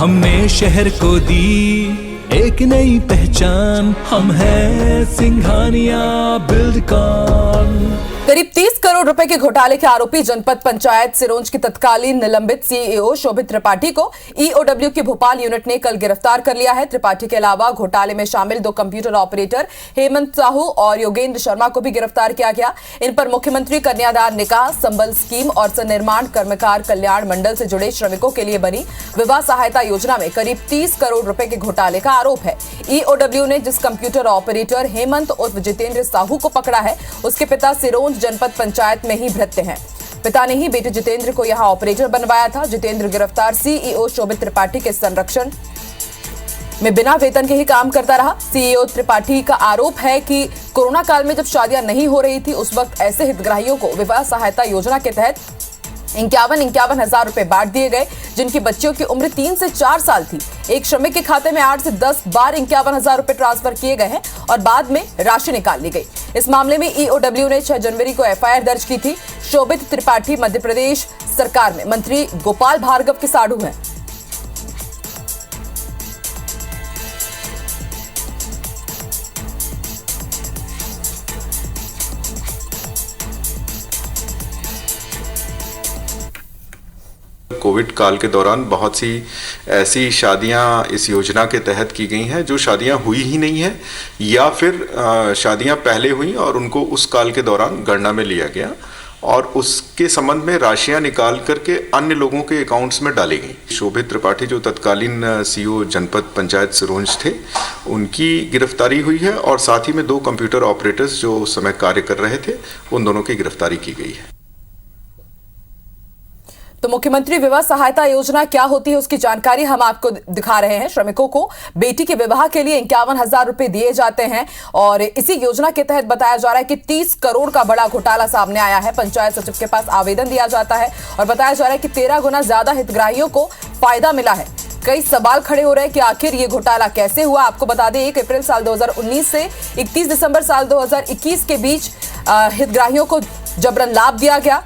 हमने शहर को दी एक नई पहचान, हम हैं सिंघानिया बिल्डकॉन। करीब 30 करोड़ रुपए के घोटाले के आरोपी जनपद पंचायत सिरोंज की तत्कालीन निलंबित सीईओ शोभित त्रिपाठी को ईओडब्ल्यू की भोपाल यूनिट ने कल गिरफ्तार कर लिया है। त्रिपाठी के अलावा घोटाले में शामिल 2 कंप्यूटर ऑपरेटर हेमंत साहू और योगेंद्र शर्मा को भी गिरफ्तार किया गया। इन पर मुख्यमंत्री कन्यादान निकाह संबल स्कीम और संनिर्माण कर्मकार कल्याण मंडल से जुड़े श्रमिकों के लिए बनी विवाह सहायता योजना में करीब 30 करोड़ रुपए के घोटाले का आरोप है। ईओडब्ल्यू ने जिस कंप्यूटर ऑपरेटर हेमंत उर्फ जितेंद्र साहू को पकड़ा है, उसके पिता सिरोंज जनपद पंचायत में ही भृत्य हैं। पिता ने ही बेटे जितेंद्र को यहां ऑपरेटर बनवाया था। जितेंद्र गिरफ्तार सीईओ शोभित त्रिपाठी के संरक्षण में बिना वेतन के ही काम करता रहा। सीईओ त्रिपाठी का आरोप है कि कोरोना काल में जब शादियां नहीं हो रही थी, उस वक्त ऐसे हितग्राहियों को विवाह सहायता योजना के तहत 51 हजार रुपए बांट दिए गए, जिनकी बच्चियों की उम्र 3 से 4 साल थी। एक श्रमिक के खाते में 8 से 10 बार 51 हजार रुपए ट्रांसफर किए गए हैं और बाद में राशि निकाल ली गई। इस मामले में ईओडब्ल्यू ने 6 जनवरी को एफआईआर दर्ज की थी। शोभित त्रिपाठी मध्य प्रदेश सरकार में मंत्री गोपाल भार्गव के साढ़ू हैं। कोविड काल के दौरान बहुत सी ऐसी शादियां इस योजना के तहत की गई हैं जो शादियां हुई ही नहीं हैं, या फिर शादियां पहले हुई और उनको उस काल के दौरान गणना में लिया गया और उसके संबंध में राशियां निकाल करके अन्य लोगों के अकाउंट्स में डाली गई। शोभित त्रिपाठी जो तत्कालीन सीईओ जनपद पंचायत सिरोंज थे, उनकी गिरफ्तारी हुई है और साथ ही में 2 कंप्यूटर ऑपरेटर्स जो उस समय कार्य कर रहे थे, उन दोनों की गिरफ्तारी की गई है। तो मुख्यमंत्री विवाह सहायता योजना क्या होती है, उसकी जानकारी हम आपको दिखा रहे हैं। श्रमिकों को बेटी के विवाह के लिए 51 हजार रुपए दिए जाते हैं और इसी योजना के तहत बताया जा रहा है कि 30 करोड़ का बड़ा घोटाला सामने आया है। पंचायत सचिव के पास आवेदन दिया जाता है और बताया जा रहा है कि 13 गुना ज्यादा हितग्राहियों को फायदा मिला है। कई सवाल खड़े हो रहे हैं कि आखिर ये घोटाला कैसे हुआ। आपको बता दें 1 अप्रैल साल 2019 से 31 दिसंबर साल 2021 के बीच हितग्राहियों को जबरन लाभ दिया गया।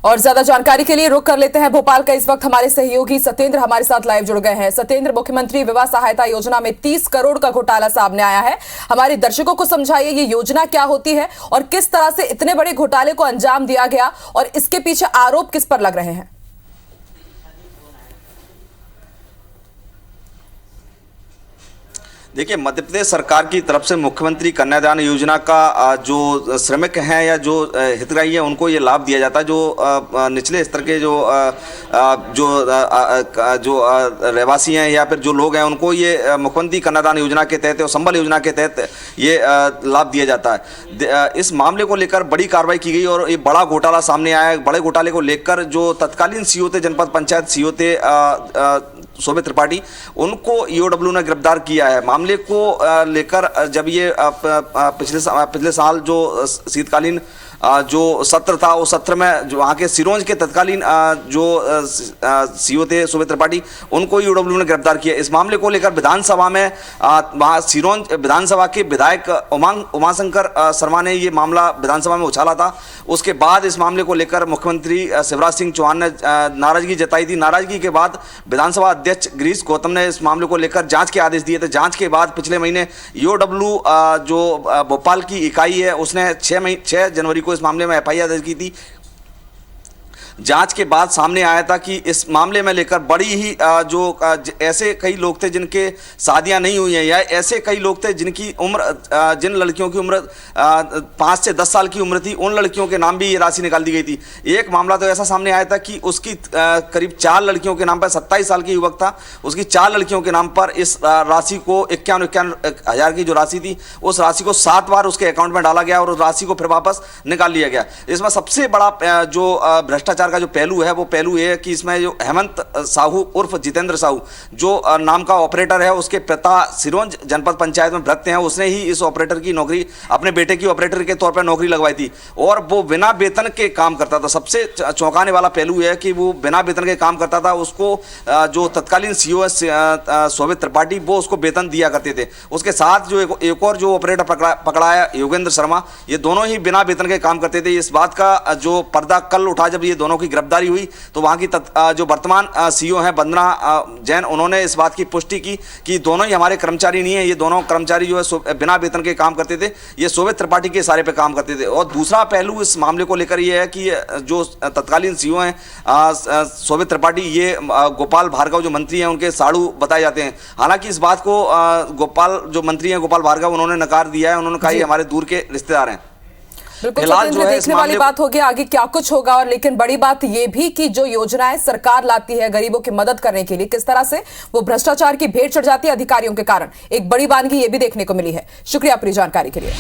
और ज्यादा जानकारी के लिए रुक कर लेते हैं भोपाल का। इस वक्त हमारे सहयोगी सत्येंद्र हमारे साथ लाइव जुड़ गए हैं। सत्येंद्र, मुख्यमंत्री विवाह सहायता योजना में 30 करोड़ का घोटाला सामने आया है। हमारे दर्शकों को समझाइए ये योजना क्या होती है और किस तरह से इतने बड़े घोटाले को अंजाम दिया गया और इसके पीछे आरोप किस पर लग रहे हैं। देखिए, मध्य प्रदेश सरकार की तरफ से मुख्यमंत्री कन्यादान योजना का जो श्रमिक हैं या जो हितग्राही हैं उनको ये लाभ दिया जाता है। जो निचले स्तर के जो रहवासी हैं या फिर जो लोग हैं उनको ये मुख्यमंत्री कन्यादान योजना के तहत और संबल योजना के तहत ये लाभ दिया जाता है। इस मामले को लेकर बड़ी कार्रवाई की गई और ये बड़ा घोटाला सामने आया है। बड़े घोटाले को लेकर जो तत्कालीन सीईओ थे, जनपद पंचायत सीईओ थे शोभित त्रिपाठी, उनको ईओडब्ल्यू ने गिरफ्तार किया है। मामले को लेकर जब ये पिछले साल जो शीतकालीन जो सत्र था, उस सत्र में जो वहाँ के सिरोंज के तत्कालीन जो सीईओ थे शोभित त्रिपाठी, उनको ईओडब्ल्यू ने गिरफ्तार किया। इस मामले को लेकर विधानसभा में वहाँ सिरोंज विधानसभा के विधायक उमाशंकर शर्मा ने ये मामला विधानसभा में उछाला था। उसके बाद इस मामले को लेकर मुख्यमंत्री शिवराज सिंह चौहान ने नाराजगी जताई थी। नाराजगी के बाद विधानसभा अध्यक्ष गिरीश गौतम ने इस मामले को लेकर जांच के आदेश दिए थे। जांच के बाद पिछले महीने ईओडब्ल्यू जो भोपाल की इकाई है, उसने 6 जनवरी को इस मामले में एफआईआर दर्ज की थी। जांच के बाद सामने आया था कि इस मामले में लेकर बड़ी ही ऐसे कई लोग थे जिनके शादियां नहीं हुई हैं, या ऐसे कई लोग थे जिनकी उम्र जिन लड़कियों की उम्र 5 से 10 साल की उम्र थी, उन लड़कियों के नाम भी ये राशि निकाल दी गई थी। एक मामला तो ऐसा सामने आया था कि उसकी करीब 4 लड़कियों के नाम पर, 27 साल की युवक था, उसकी 4 लड़कियों के नाम पर इस राशि को 51 हज़ार की जो राशि थी, उस राशि को 7 बार उसके अकाउंट में डाला गया और उस राशि को फिर वापस निकाल लिया गया। इसमें सबसे बड़ा जो भ्रष्टाचार भ्रष्टाचार का जो पहलू है वो पहलू ये है कि इसमें जो हेमंत साहू उर्फ जितेंद्र साहू जो नाम का ऑपरेटर है, उसके पिता सिरोंज जनपद पंचायत में भ्रष्ट हैं, उसने ही इस ऑपरेटर की नौकरी अपने बेटे की ऑपरेटर के तौर पर नौकरी लगवाई थी और वो बिना वेतन के काम करता था। सबसे चौंकाने वाला पहलू है कि वो बिना वेतन के काम करता था। उसको जो तत्कालीन सीईओ है शोभित त्रिपाठी, वो उसको वेतन दिया करते थे। उसके साथ जो एक और जो ऑपरेटर पकड़ा है योगेंद्र शर्मा, ये दोनों ही बिना वेतन के काम करते थे। इस बात का जो पर्दा कल उठा जब ये दोनों की गिरफ्तारी हुई तो वहां की जो वर्तमान सीईओ हैं वंदना जैन, उन्होंने इस बात की पुष्टि की कि दोनों ही हमारे कर्मचारी नहीं है, ये दोनों कर्मचारी जो है बिना वेतन के काम करते थे, ये शोभित त्रिपाठी के इशारे पे काम करते थे। और दूसरा पहलू इस मामले को लेकर ये है कि जो तत्कालीन सीईओ हैं शोभित त्रिपाठी, ये गोपाल भार्गव जो मंत्री हैं उनके साड़ू बताए जाते हैं। हालांकि इस बात को गोपाल जो मंत्री हैं गोपाल भार्गव, उन्होंने नकार दिया है। उन्होंने कहा ये हमारे दूर के रिश्तेदार हैं। बिल्कुल जो है देखने वाली बात होगी आगे क्या कुछ होगा। और लेकिन बड़ी बात यह भी कि जो योजनाएं सरकार लाती है गरीबों की मदद करने के लिए, किस तरह से वो भ्रष्टाचार की भेंट चढ़ जाती है अधिकारियों के कारण, एक बड़ी वानगी ये भी देखने को मिली है। शुक्रिया पूरी जानकारी के लिए।